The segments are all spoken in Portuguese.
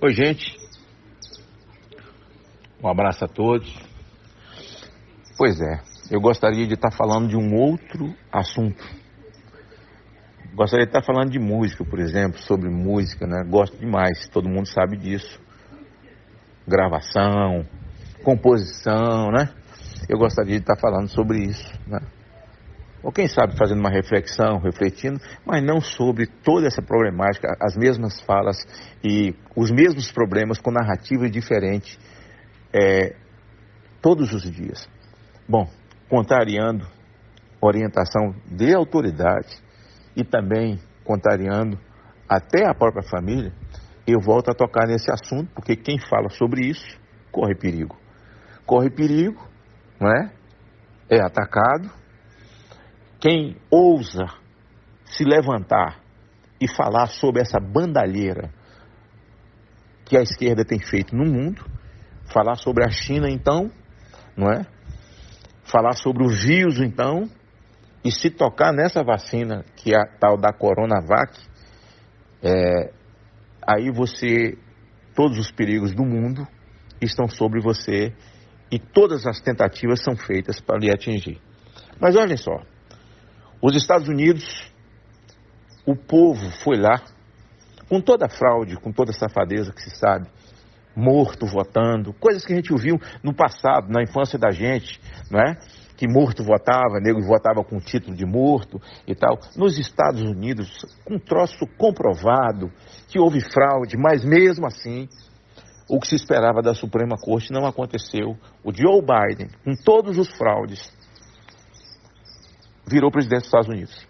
Oi, gente. Um abraço a todos. Pois é, eu gostaria de estar falando de um outro assunto. Gostaria de estar falando de música, por exemplo, sobre música, né? Gosto demais, todo mundo sabe disso. Gravação, composição, né? Eu gostaria de estar falando sobre isso, né? Ou quem sabe fazendo uma reflexão, refletindo, mas não sobre toda essa problemática, as mesmas falas e os mesmos problemas com narrativas diferentes todos os dias. Bom, contrariando orientação de autoridade e também contrariando até a própria família, eu volto a tocar nesse assunto, porque quem fala sobre isso corre perigo. Corre perigo, não é? É atacado. Quem ousa se levantar e falar sobre essa bandalheira que a esquerda tem feito no mundo, falar sobre a China então, não é? Falar sobre o vírus então, e se tocar nessa vacina, que é a tal da Coronavac, aí todos os perigos do mundo estão sobre você e todas as tentativas são feitas para lhe atingir. Mas olhem só, os Estados Unidos, o povo foi lá, com toda a fraude, com toda a safadeza que se sabe, morto votando, coisas que a gente ouviu no passado, na infância da gente, não é? Que morto votava, nego votava com título de morto e tal. Nos Estados Unidos, com um troço comprovado, que houve fraude, mas mesmo assim, o que se esperava da Suprema Corte não aconteceu. O Joe Biden, com todos os fraudes, virou presidente dos Estados Unidos,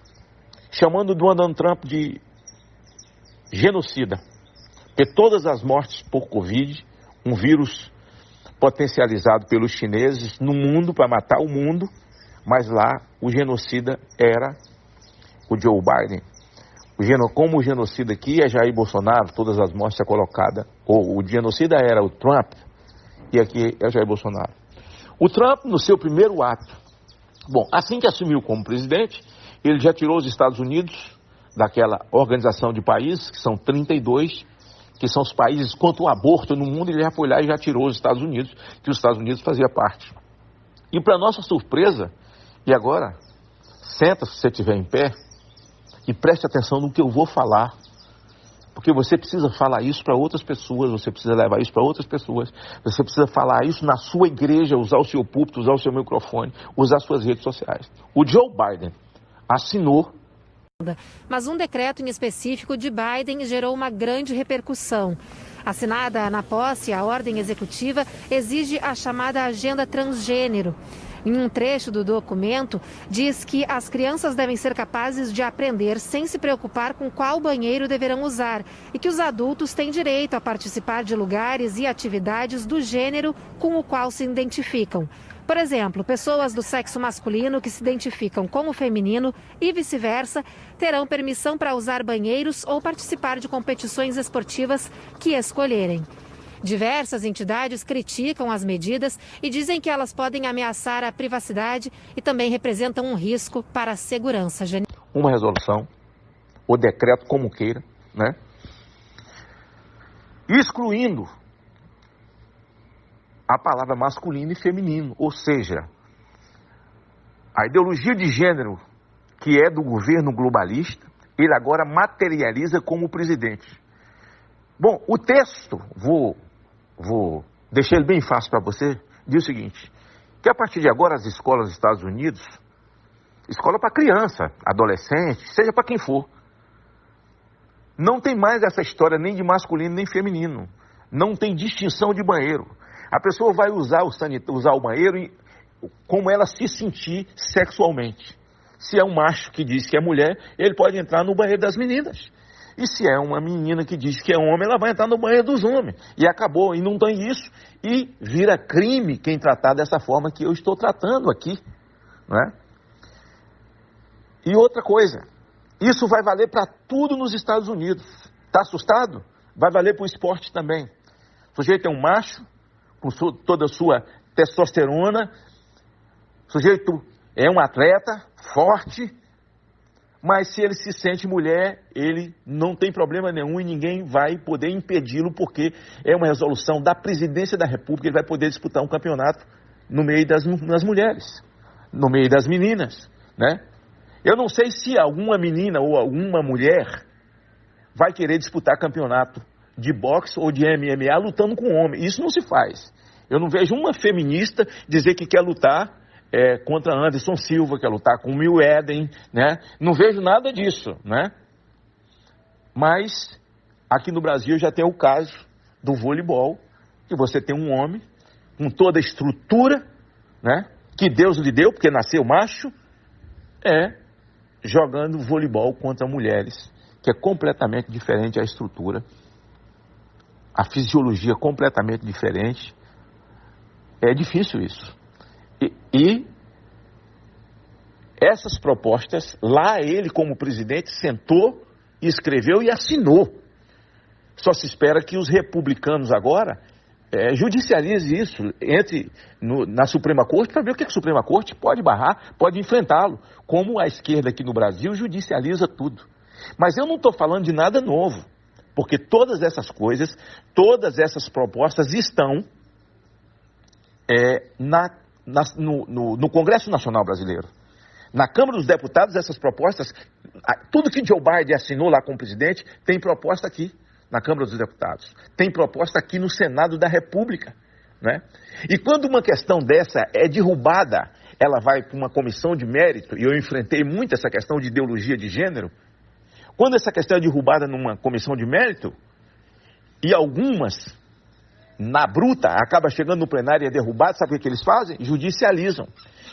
chamando o Donald Trump de genocida, porque todas as mortes por Covid, um vírus potencializado pelos chineses no mundo para matar o mundo, mas lá o genocida era o Joe Biden. Como o genocida aqui é Jair Bolsonaro, todas as mortes é colocada, ou o genocida era o Trump, e aqui é Jair Bolsonaro. O Trump, no seu primeiro ato, bom, assim que assumiu como presidente, ele já tirou os Estados Unidos daquela organização de países, que são 32, que são os países contra o aborto no mundo, ele já foi lá e já tirou os Estados Unidos, que os Estados Unidos fazia parte. E para nossa surpresa, e agora, senta se você estiver em pé, e preste atenção no que eu vou falar, porque você precisa falar isso para outras pessoas, você precisa levar isso para outras pessoas, você precisa falar isso na sua igreja, usar o seu púlpito, usar o seu microfone, usar suas redes sociais. O Joe Biden assinou. Mas um decreto em específico de Biden gerou uma grande repercussão. Assinada na posse, a ordem executiva exige a chamada agenda transgênero. Em um trecho do documento, diz que as crianças devem ser capazes de aprender sem se preocupar com qual banheiro deverão usar e que os adultos têm direito a participar de lugares e atividades do gênero com o qual se identificam. Por exemplo, pessoas do sexo masculino que se identificam como feminino e vice-versa terão permissão para usar banheiros ou participar de competições esportivas que escolherem. Diversas entidades criticam as medidas e dizem que elas podem ameaçar a privacidade e também representam um risco para a segurança. Uma resolução, ou decreto como queira, né? Excluindo a palavra masculino e feminino, ou seja, a ideologia de gênero que é do governo globalista, ele agora materializa como presidente. Bom, o texto, vou deixar ele bem fácil para você, diz o seguinte, que a partir de agora as escolas dos Estados Unidos, escola para criança, adolescente, seja para quem for, não tem mais essa história nem de masculino nem feminino, não tem distinção de banheiro. A pessoa vai usar o banheiro como ela se sentir sexualmente. Se é um macho que diz que é mulher, ele pode entrar no banheiro das meninas. E se é uma menina que diz que é homem, ela vai entrar no banheiro dos homens. E acabou, e não tem isso. E vira crime quem tratar dessa forma que eu estou tratando aqui. Não é? E outra coisa, isso vai valer para tudo nos Estados Unidos. Está assustado? Vai valer para o esporte também. O sujeito é um macho, com toda a sua testosterona. O sujeito é um atleta forte, Mas se ele se sente mulher, ele não tem problema nenhum e ninguém vai poder impedi-lo, porque é uma resolução da presidência da República, ele vai poder disputar um campeonato no meio das mulheres, no meio das meninas, né? Eu não sei se alguma menina ou alguma mulher vai querer disputar campeonato de boxe ou de MMA lutando com homem. Isso não se faz. Eu não vejo uma feminista dizer que quer lutar contra Anderson Silva, quer lutar com Will Eden, né? Não vejo nada disso, né? Mas aqui no Brasil já tem o caso do voleibol, que você tem um homem com toda a estrutura, né? Que Deus lhe deu, porque nasceu macho, jogando voleibol contra mulheres, que é completamente diferente a estrutura, a fisiologia completamente diferente. É difícil isso. E essas propostas, lá ele como presidente sentou, escreveu e assinou. Só se espera que os republicanos agora judicializem isso, entre na Suprema Corte, para ver o que a Suprema Corte pode barrar, pode enfrentá-lo, como a esquerda aqui no Brasil judicializa tudo. Mas eu não estou falando de nada novo, porque todas essas coisas, todas essas propostas estão no Congresso Nacional Brasileiro. Na Câmara dos Deputados, essas propostas, tudo que Joe Biden assinou lá como presidente, tem proposta aqui na Câmara dos Deputados. Tem proposta aqui no Senado da República, né? E quando uma questão dessa é derrubada, ela vai para uma comissão de mérito, e eu enfrentei muito essa questão de ideologia de gênero. Quando essa questão é derrubada numa comissão de mérito, e algumas, na bruta, acaba chegando no plenário e é derrubado, sabe o que eles fazem? Judicializam.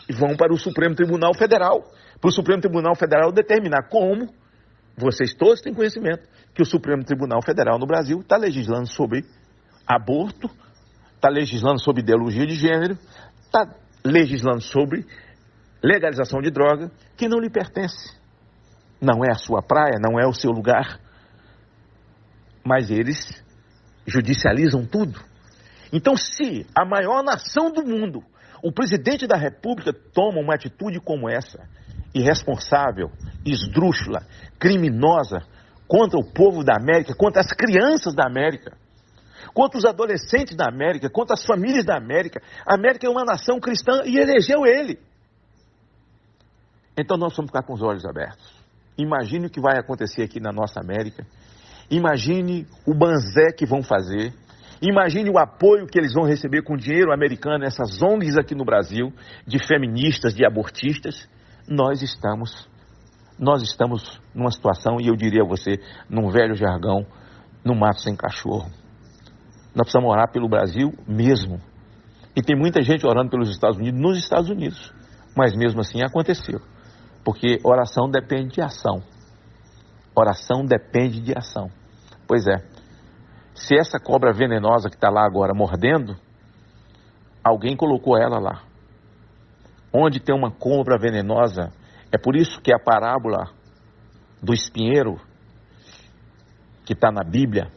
E vão para o Supremo Tribunal Federal. Para o Supremo Tribunal Federal determinar como, vocês todos têm conhecimento, que o Supremo Tribunal Federal no Brasil está legislando sobre aborto, está legislando sobre ideologia de gênero, está legislando sobre legalização de droga, que não lhe pertence. Não é a sua praia, não é o seu lugar. Mas eles judicializam tudo. Então, se a maior nação do mundo, o presidente da República, toma uma atitude como essa, irresponsável, esdrúxula, criminosa, contra o povo da América, contra as crianças da América, contra os adolescentes da América, contra as famílias da América. A América é uma nação cristã e elegeu ele. Então nós vamos ficar com os olhos abertos. Imagine o que vai acontecer aqui na nossa América. Imagine o banzé que vão fazer. Imagine o apoio que eles vão receber com dinheiro americano, essas ONGs aqui no Brasil, de feministas, de abortistas. Nós estamos numa situação, e eu diria a você, num velho jargão, no mato sem cachorro. Nós precisamos orar pelo Brasil mesmo. E tem muita gente orando pelos Estados Unidos, nos Estados Unidos. Mas mesmo assim aconteceu. Porque oração depende de ação. Oração depende de ação. Pois é. Se essa cobra venenosa que está lá agora mordendo, alguém colocou ela lá. Onde tem uma cobra venenosa, é por isso que a parábola do espinheiro, que está na Bíblia,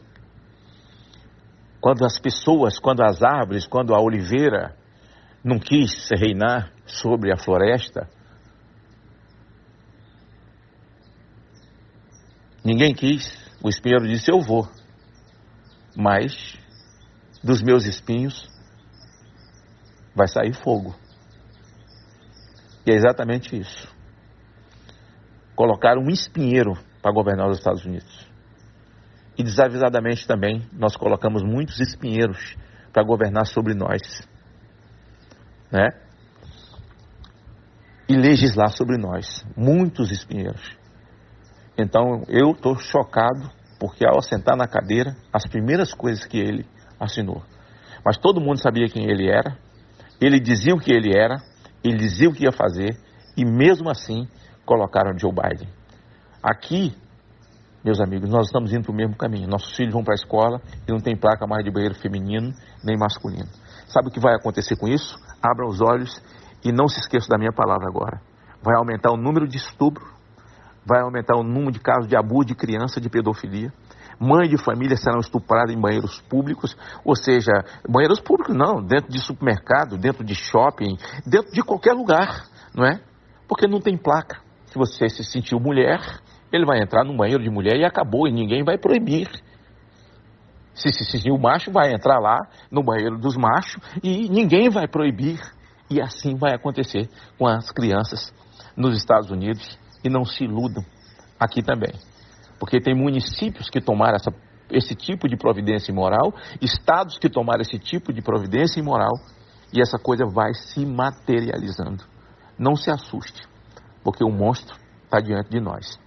quando as árvores, quando a oliveira não quis reinar sobre a floresta, ninguém quis, o espinheiro disse: eu vou, mas dos meus espinhos vai sair fogo. E é exatamente isso. Colocaram um espinheiro para governar os Estados Unidos. E desavisadamente também nós colocamos muitos espinheiros para governar sobre nós, né? E legislar sobre nós. Muitos espinheiros. Então eu estou chocado, porque ao sentar na cadeira, as primeiras coisas que ele assinou. Mas todo mundo sabia quem ele era, ele dizia o que ele era, ele dizia o que ia fazer, e mesmo assim colocaram Joe Biden. Aqui, meus amigos, nós estamos indo para o mesmo caminho. Nossos filhos vão para a escola e não tem placa mais de banheiro feminino nem masculino. Sabe o que vai acontecer com isso? Abra os olhos e não se esqueça da minha palavra agora. Vai aumentar o número de estupro, vai aumentar o número de casos de abuso de criança, de pedofilia. Mães de família serão estupradas em banheiros públicos, ou seja, banheiros públicos não, dentro de supermercado, dentro de shopping, dentro de qualquer lugar, não é? Porque não tem placa. Se você se sentiu mulher, ele vai entrar no banheiro de mulher e acabou, e ninguém vai proibir. Se sentiu macho, vai entrar lá no banheiro dos machos e ninguém vai proibir. E assim vai acontecer com as crianças nos Estados Unidos, e não se iludam aqui também. Porque tem municípios que tomaram esse tipo de providência imoral, estados que tomaram esse tipo de providência imoral, e essa coisa vai se materializando. Não se assuste, porque o monstro está diante de nós.